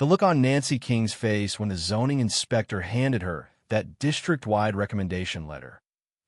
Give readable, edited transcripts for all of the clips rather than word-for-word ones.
The look on Nancy King's face when the zoning inspector handed her that district-wide recommendation letter.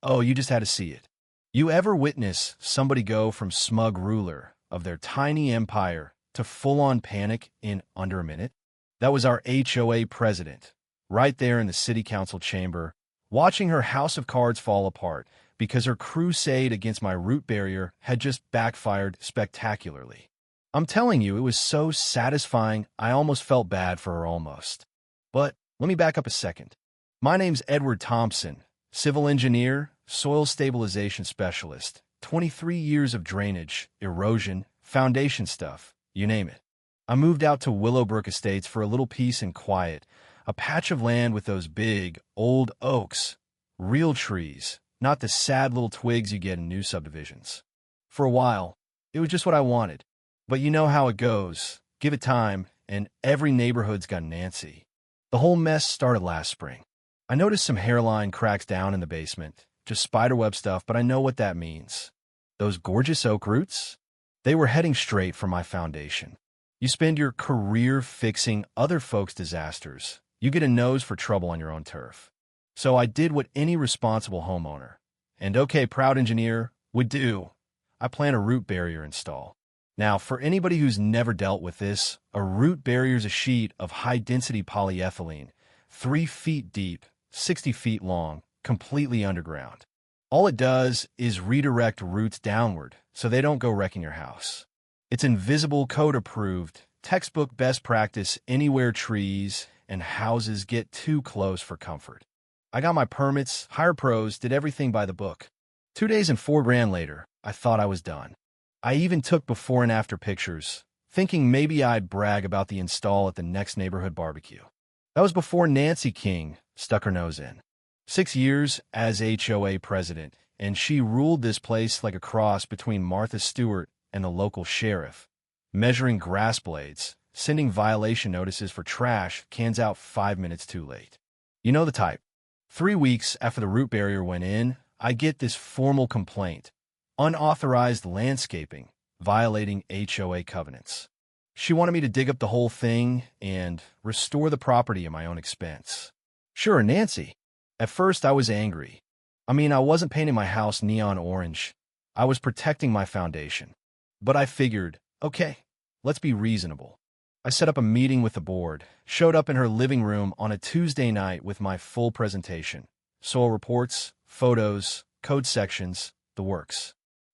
Oh, you just had to see it. You ever witness somebody go from smug ruler of their tiny empire to full-on panic in under a minute? That was our HOA president, right there in the city council chamber, watching her house of cards fall apart because her crusade against my root barrier had just backfired spectacularly. I'm telling you, it was so satisfying, I almost felt bad for her almost. But let me back up a second. My name's Edward Thompson, civil engineer, soil stabilization specialist, 23 years of drainage, erosion, foundation stuff, you name it. I moved out to Willowbrook Estates for a little peace and quiet, a patch of land with those big, old oaks, real trees, not the sad little twigs you get in new subdivisions. For a while, it was just what I wanted. But you know how it goes. Give it time, and every neighborhood's got Nancy. The whole mess started last spring. I noticed some hairline cracks down in the basement, just spiderweb stuff, but I know what that means. Those gorgeous oak roots? They were heading straight for my foundation. You spend your career fixing other folks' disasters. You get a nose for trouble on your own turf. So I did what any responsible homeowner, and okay, proud engineer, would do. I plan a root barrier install. Now, for anybody who's never dealt with this, a root barrier is a sheet of high-density polyethylene, 3 feet deep, 60 feet long, completely underground. All it does is redirect roots downward so they don't go wrecking your house. It's invisible, code-approved, textbook best practice anywhere trees and houses get too close for comfort. I got my permits, hired pros, did everything by the book. 2 days and $4,000 later, I thought I was done. I even took before and after pictures, thinking maybe I'd brag about the install at the next neighborhood barbecue. That was before Nancy King stuck her nose in. 6 years as HOA president, and she ruled this place like a cross between Martha Stewart and the local sheriff, measuring grass blades, sending violation notices for trash cans out 5 minutes too late. You know the type. 3 weeks after the root barrier went in, I get this formal complaint. Unauthorized landscaping, violating HOA covenants. She wanted me to dig up the whole thing and restore the property at my own expense. Sure, Nancy. At first, I was angry. I mean, I wasn't painting my house neon orange. I was protecting my foundation. But I figured, okay, let's be reasonable. I set up a meeting with the board, showed up in her living room on a Tuesday night with my full presentation. Soil reports, photos, code sections, the works.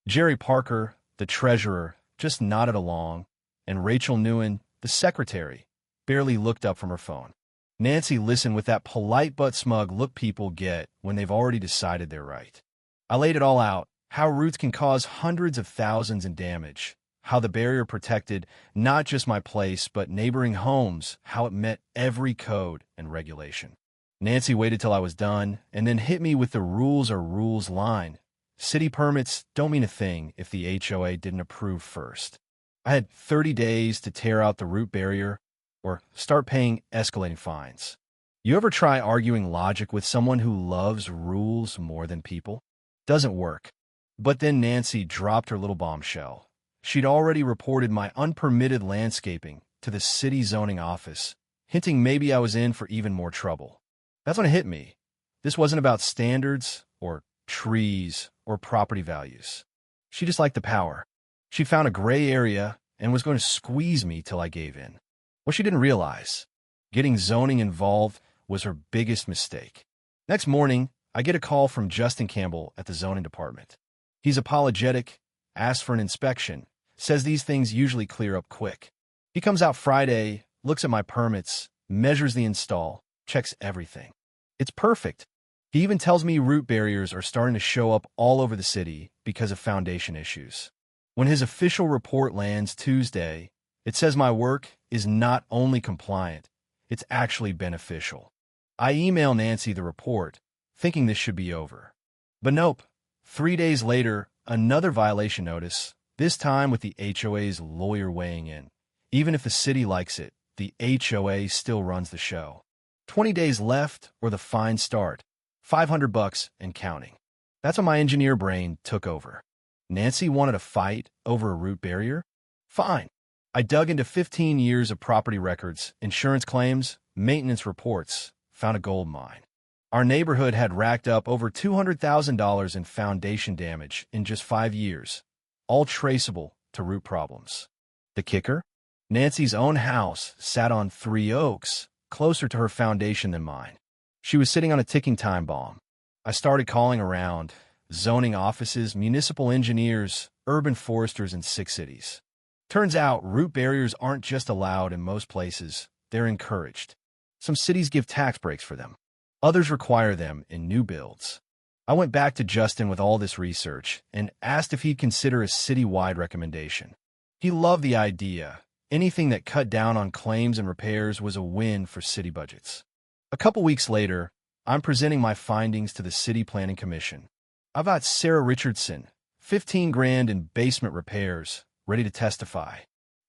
Jerry Parker, the treasurer, just nodded along, and Rachel Newen, the secretary, barely looked up from her phone. Nancy listened with that polite but smug look people get when they've already decided they're right. I laid it all out, how roots can cause hundreds of thousands in damage, how the barrier protected not just my place but neighboring homes, how it met every code and regulation. Nancy waited till I was done and then hit me with the rules are rules line. City permits don't mean a thing if the HOA didn't approve first. I had 30 days to tear out the root barrier or start paying escalating fines. You ever try arguing logic with someone who loves rules more than people? Doesn't work. But then Nancy dropped her little bombshell. She'd already reported my unpermitted landscaping to the city zoning office, hinting maybe I was in for even more trouble. That's when it hit me. This wasn't about standards or trees or property values. She just liked the power. She found a gray area and was going to squeeze me till I gave in. What she didn't realize, getting zoning involved was her biggest mistake. Next morning, I get a call from Justin Campbell at the zoning department. He's apologetic, asks for an inspection, says these things usually clear up quick. He comes out Friday, looks at my permits, measures the install, checks everything. It's perfect. He even tells me root barriers are starting to show up all over the city because of foundation issues. When his official report lands Tuesday, it says my work is not only compliant, it's actually beneficial. I email Nancy the report, thinking this should be over. But nope. 3 days later, another violation notice, this time with the HOA's lawyer weighing in. Even if the city likes it, the HOA still runs the show. 20 days left or the fines start. $500 and counting. That's when my engineer brain took over. Nancy wanted a fight over a root barrier? Fine. I dug into 15 years of property records, insurance claims, maintenance reports, found a gold mine. Our neighborhood had racked up over $200,000 in foundation damage in just 5 years, all traceable to root problems. The kicker? Nancy's own house sat on 3 oaks, closer to her foundation than mine. She was sitting on a ticking time bomb. I started calling around, zoning offices, municipal engineers, urban foresters in 6 cities. Turns out root barriers aren't just allowed in most places, they're encouraged. Some cities give tax breaks for them. Others require them in new builds. I went back to Justin with all this research and asked if he'd consider a city-wide recommendation. He loved the idea. Anything that cut down on claims and repairs was a win for city budgets. A couple weeks later, I'm presenting my findings to the City Planning Commission. I've got Sarah Richardson, 15 grand in basement repairs, ready to testify.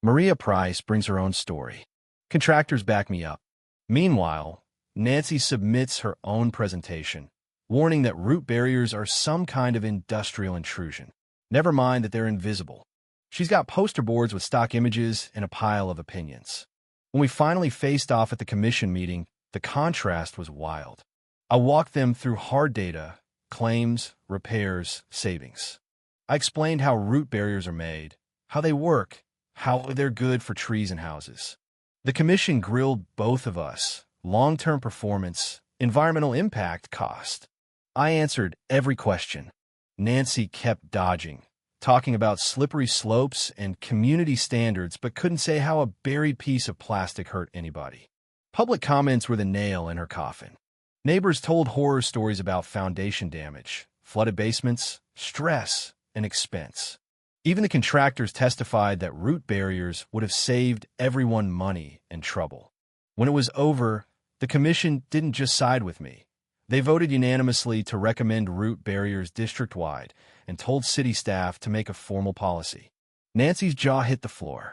Maria Price brings her own story. Contractors back me up. Meanwhile, Nancy submits her own presentation, warning that root barriers are some kind of industrial intrusion. Never mind that they're invisible. She's got poster boards with stock images and a pile of opinions. When we finally faced off at the commission meeting, the contrast was wild. I walked them through hard data, claims, repairs, savings. I explained how root barriers are made, how they work, how they're good for trees and houses. The commission grilled both of us: long-term performance, environmental impact, cost. I answered every question. Nancy kept dodging, talking about slippery slopes and community standards, but couldn't say how a buried piece of plastic hurt anybody. Public comments were the nail in her coffin. Neighbors told horror stories about foundation damage, flooded basements, stress, and expense. Even the contractors testified that root barriers would have saved everyone money and trouble. When it was over, the commission didn't just side with me. They voted unanimously to recommend root barriers district-wide and told city staff to make a formal policy. Nancy's jaw hit the floor.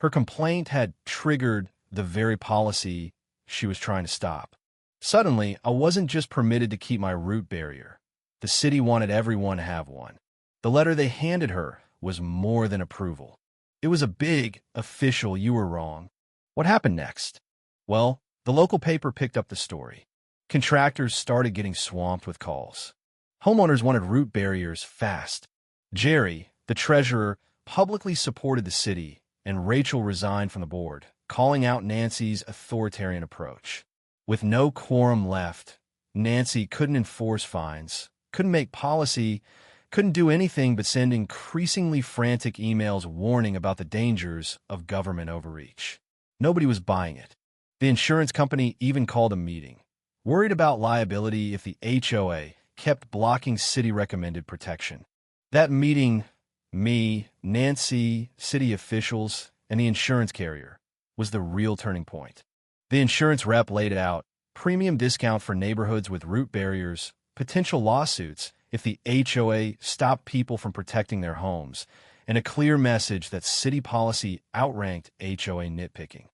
Her complaint had triggered the very policy she was trying to stop. Suddenly, I wasn't just permitted to keep my root barrier. The city wanted everyone to have one. The letter they handed her was more than approval. It was a big, official, "you were wrong." What happened next? Well, the local paper picked up the story. Contractors started getting swamped with calls. Homeowners wanted root barriers fast. Jerry, the treasurer, publicly supported the city, and Rachel resigned from the board, calling out Nancy's authoritarian approach. With no quorum left, Nancy couldn't enforce fines, couldn't make policy, couldn't do anything but send increasingly frantic emails warning about the dangers of government overreach. Nobody was buying it. The insurance company even called a meeting, worried about liability if the HOA kept blocking city-recommended protection. That meeting, me, Nancy, city officials, and the insurance carrier, was the real turning point. The insurance rep laid it out: premium discount for neighborhoods with root barriers, potential lawsuits if the HOA stopped people from protecting their homes, and a clear message that city policy outranked HOA nitpicking.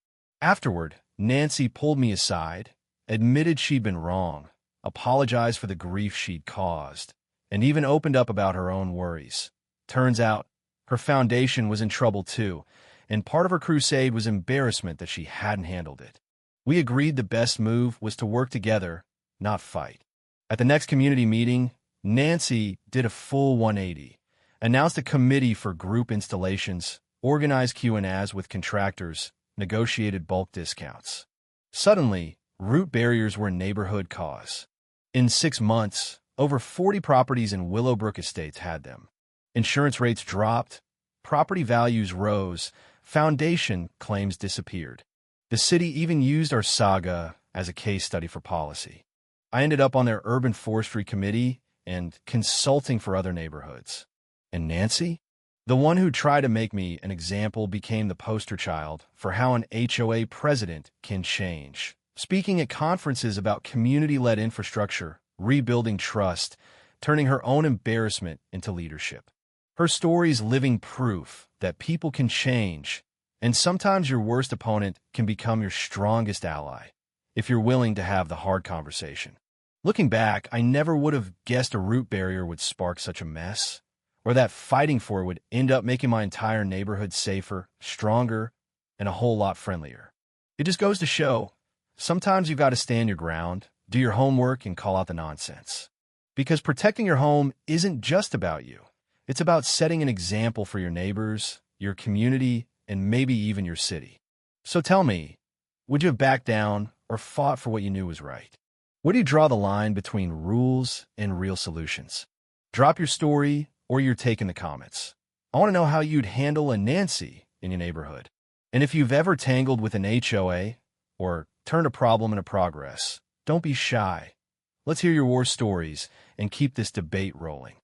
Afterward, Nancy pulled me aside, admitted she'd been wrong, apologized for the grief she'd caused, and even opened up about her own worries. Turns out, her foundation was in trouble too, and part of her crusade was embarrassment that she hadn't handled it. We agreed the best move was to work together, not fight. At the next community meeting, Nancy did a full 180, announced a committee for group installations, organized Q&As with contractors, negotiated bulk discounts. Suddenly, root barriers were a neighborhood cause. In 6 months, over 40 properties in Willowbrook Estates had them. Insurance rates dropped, property values rose, foundation claims disappeared. The city even used our saga as a case study for policy. I ended up on their urban forestry committee and consulting for other neighborhoods. And Nancy? The one who tried to make me an example became the poster child for how an HOA president can change. Speaking at conferences about community-led infrastructure, rebuilding trust, turning her own embarrassment into leadership. Her story's living proof that people can change, and sometimes your worst opponent can become your strongest ally, if you're willing to have the hard conversation. Looking back, I never would have guessed a root barrier would spark such a mess, or that fighting for it would end up making my entire neighborhood safer, stronger, and a whole lot friendlier. It just goes to show, sometimes you've got to stand your ground, do your homework, and call out the nonsense. Because protecting your home isn't just about you. It's about setting an example for your neighbors, your community, and maybe even your city. So tell me, would you have backed down or fought for what you knew was right? Where do you draw the line between rules and real solutions? Drop your story or your take in the comments. I want to know how you'd handle a Nancy in your neighborhood. And if you've ever tangled with an HOA or turned a problem into progress, don't be shy. Let's hear your war stories and keep this debate rolling.